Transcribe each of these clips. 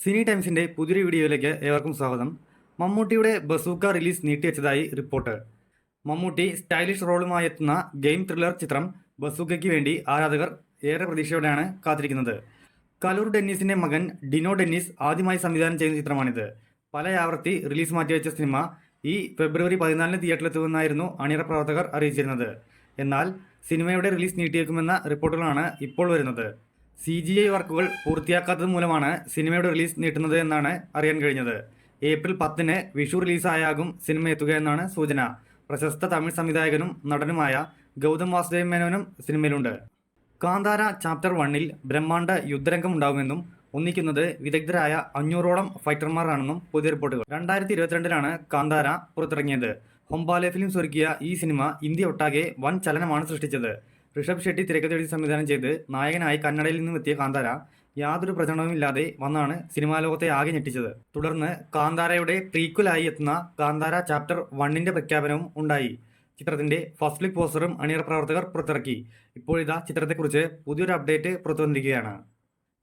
സിനി ടൈംസിന്റെ പുതിയൊരു വീഡിയോയിലേക്ക് ഏവർക്കും സ്വാഗതം. മമ്മൂട്ടിയുടെ ബസൂക്ക റിലീസ് നീട്ടിവെച്ചതായി റിപ്പോർട്ട്. മമ്മൂട്ടി സ്റ്റൈലിഷ് റോളുമായി എത്തുന്ന ഗെയിം ത്രില്ലർ ചിത്രം ബസൂക്കയ്ക്ക് വേണ്ടി ആരാധകർ ഏറെ പ്രതീക്ഷയോടെയാണ് കാത്തിരിക്കുന്നത്. കലൂർ ഡെന്നീസിന്റെ മകൻ ഡിനോ ഡെന്നീസ് ആദ്യമായി സംവിധാനം ചെയ്യുന്ന ചിത്രമാണിത്. പല ആവർത്തി റിലീസ് മാറ്റിവെച്ച സിനിമ ഈ ഫെബ്രുവരി 14 തിയേറ്ററിലെത്തുമെന്നായിരുന്നു അണിയറ പ്രവർത്തകർ അറിയിച്ചിരുന്നത്. എന്നാൽ സിനിമയുടെ റിലീസ് നീട്ടിയേക്കുമെന്ന റിപ്പോർട്ടുകളാണ് ഇപ്പോൾ വരുന്നത്. CGI വർക്കുകൾ പൂർത്തിയാക്കാത്തത് മൂലമാണ് സിനിമയുടെ റിലീസ് നീട്ടുന്നത് എന്നാണ് അറിയാൻ കഴിഞ്ഞത്. ഏപ്രിൽ 10 വിഷു റിലീസായാകും സിനിമ എത്തുക എന്നാണ് സൂചന. പ്രശസ്ത തമിഴ് സംവിധായകനും നടനുമായ ഗൗതം വാസുദേവ് മേനോനും സിനിമയിലുണ്ട്. കാന്താര ചാപ്റ്റർ 1 ബ്രഹ്മാണ്ഡ യുദ്ധരംഗം ഉണ്ടാകുമെന്നും ഒന്നിക്കുന്നത് വിദഗ്ധരായ 500ഓളം ഫൈറ്റർമാരാണെന്നും പുതിയ റിപ്പോർട്ടുകൾ. 2022 കാന്താര പുറത്തിറങ്ങിയത്. ഹൊമ്പാലെ ഫിലിംസ് ഒരുക്കിയ ഈ സിനിമ ഇന്ത്യ ഒട്ടാകെ വൻ ചലനമാണ് സൃഷ്ടിച്ചത്. ഋഷഭ് ഷെട്ടി തിരക്കഥ എഴുതി സംവിധാനം ചെയ്ത് നായകനായി കന്നഡയിൽ നിന്നും എത്തിയ കാന്താര യാതൊരു പ്രചരണവുമില്ലാതെ വന്നാണ് സിനിമാ ലോകത്തെ ആകെ ഞെട്ടിച്ചത്. തുടർന്ന് കാന്താരയുടെ പ്രീക്വലായി എത്തുന്ന കാന്താര ചാപ്റ്റർ 1 പ്രഖ്യാപനവും ഉണ്ടായി. ചിത്രത്തിന്റെ ഫസ്റ്റ് ലുക്ക് പോസ്റ്ററും അണിയറ പ്രവർത്തകർ പുറത്തിറക്കി. ഇപ്പോഴിതാ ചിത്രത്തെക്കുറിച്ച് പുതിയൊരു അപ്ഡേറ്റ് പുറത്തു വന്നിരിക്കുകയാണ്.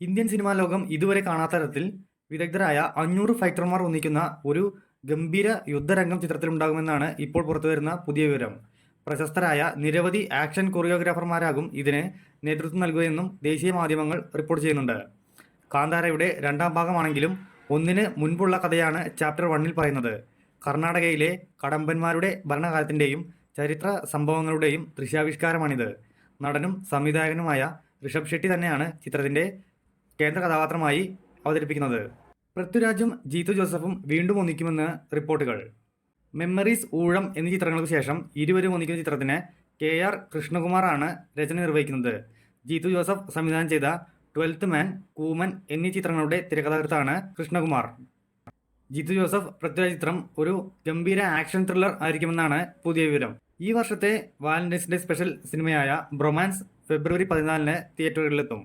ഇന്ത്യൻ സിനിമാ ലോകം ഇതുവരെ കാണാത്ത തരത്തിൽ വിദഗ്ധരായ 500 ഫൈറ്റർമാർ ഒന്നിക്കുന്ന ഒരു ഗംഭീര യുദ്ധരംഗം ചിത്രത്തിലുണ്ടാകുമെന്നാണ് ഇപ്പോൾ പുറത്തുവരുന്ന പുതിയ വിവരം. പ്രശസ്തരായ നിരവധി ആക്ഷൻ കൊറിയോഗ്രാഫർമാരാകും ഇതിന് നേതൃത്വം നൽകുകയെന്നും ദേശീയ മാധ്യമങ്ങൾ റിപ്പോർട്ട് ചെയ്യുന്നുണ്ട്. കാന്താരയുടെ രണ്ടാം ഭാഗമാണെങ്കിലും ഒന്നിന് മുൻപുള്ള കഥയാണ് ചാപ്റ്റർ 1 പറയുന്നത്. കർണാടകയിലെ കടമ്പന്മാരുടെ ഭരണകാലത്തിൻ്റെയും ചരിത്ര സംഭവങ്ങളുടെയും ദൃശ്യാവിഷ്കാരമാണിത്. നടനും സംവിധായകനുമായ ഋഷഭ് ഷെട്ടി തന്നെയാണ് ചിത്രത്തിൻ്റെ കേന്ദ്ര കഥാപാത്രമായി അവതരിപ്പിക്കുന്നത്. പൃഥ്വിരാജും ജീത്തു ജോസഫും വീണ്ടും ഒന്നിക്കുമെന്ന് റിപ്പോർട്ടുകൾ. മെമ്മറീസ്, ഊഴം എന്നീ ചിത്രങ്ങൾക്ക് ശേഷം ഇരുവരും ഒന്നിക്കുന്ന ചിത്രത്തിന് KR കൃഷ്ണകുമാറാണ് രചന നിർവഹിക്കുന്നത്. ജീത്തു ജോസഫ് സംവിധാനം ചെയ്ത 12th മാൻ, കൂമൻ എന്നീ ചിത്രങ്ങളുടെ തിരക്കഥാകൃത്താണ് കൃഷ്ണകുമാർ. ജീത്തു ജോസഫ് പൃഥ്വിരാജ് ചിത്രം ഒരു ഗംഭീര ആക്ഷൻ ത്രില്ലർ ആയിരിക്കുമെന്നാണ് പുതിയ വിവരം. ഈ വർഷത്തെ വാലന്റൈൻസ് ഡേ സ്പെഷ്യൽ സിനിമയായ ബ്രൊമാൻസ് ഫെബ്രുവരി 14 തിയേറ്ററുകളിലെത്തും.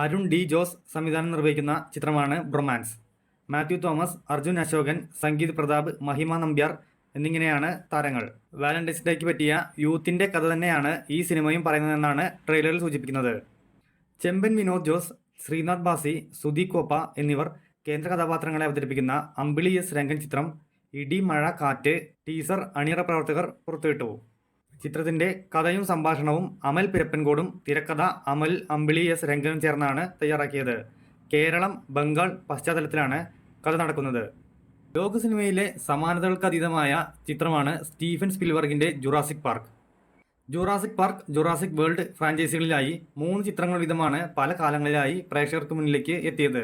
അരുൺ D. ജോസ് സംവിധാനം നിർവഹിക്കുന്ന ചിത്രമാണ് ബ്രൊമാൻസ്. മാത്യു തോമസ്, അർജുൻ അശോകൻ, സംഗീത് പ്രതാപ്, മഹിമ നമ്പ്യാർ എന്നിങ്ങനെയാണ് താരങ്ങൾ. വാലന്റൈൻസ് ഡേക്ക് പറ്റിയ യൂത്തിൻ്റെ കഥ തന്നെയാണ് ഈ സിനിമയും പറയുന്നതെന്നാണ് ട്രെയിലറിൽ സൂചിപ്പിക്കുന്നത്. ചെമ്പൻ വിനോദ് ജോസ്, ശ്രീനാഥ് ബാസി, സുധി കോപ്പ എന്നിവർ കേന്ദ്ര കഥാപാത്രങ്ങളെ അവതരിപ്പിക്കുന്ന അമ്പിളി എസ് രംഗൻ ചിത്രം ഇടി മഴ കാറ്റ് ടീസർ അണിയറ പ്രവർത്തകർ പുറത്തുവിട്ടു. ചിത്രത്തിന്റെ കഥയും സംഭാഷണവും അമൽ പിരപ്പൻകോടും തിരക്കഥ അമൽ അമ്പിളി എസ് രംഗനും ചേർന്നാണ് തയ്യാറാക്കിയത്. കേരളം ബംഗാൾ പശ്ചാത്തലത്തിലാണ് കഥ നടക്കുന്നത്. ലോക സിനിമയിലെ സമാനതകൾക്കതീതമായ ചിത്രമാണ് സ്റ്റീഫൻ സ്പിൽബർഗിന്റെ ജുറാസിക് പാർക്ക്. ജുറാസിക് വേൾഡ് ഫ്രാഞ്ചൈസികളിലായി 3 ചിത്രങ്ങൾ വീതമാണ് പല കാലങ്ങളിലായി പ്രേക്ഷകർക്ക് മുന്നിലേക്ക് എത്തിയത്.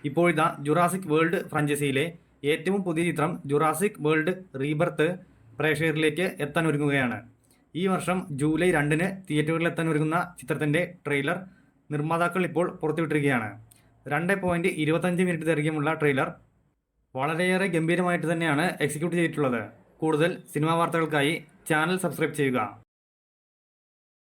ഇപ്പോഴിതാ ജുറാസിക് വേൾഡ് ഫ്രാഞ്ചൈസിയിലെ ഏറ്റവും പുതിയ ചിത്രം ജുറാസിക് വേൾഡ് റീബർത്ത് പ്രേക്ഷകരിലേക്ക് എത്താൻ ഒരുങ്ങുകയാണ്. ഈ വർഷം ജൂലൈ 2 തിയേറ്ററുകളിലെത്താൻ ഒരുങ്ങുന്ന ചിത്രത്തിന്റെ ട്രെയിലർ നിർമ്മാതാക്കൾ ഇപ്പോൾ പുറത്തുവിട്ടിരിക്കുകയാണ്. 2.25 മിനിറ്റ് ദൈർഘ്യമുള്ള ട്രെയിലർ വളരെയേറെ ഗംഭീരമായിട്ട് തന്നെയാണ് എക്സിക്യൂട്ട് ചെയ്തിട്ടുള്ളത്. കൂടുതൽ സിനിമാ വാർത്തകൾക്കായി ചാനൽ സബ്സ്ക്രൈബ് ചെയ്യുക.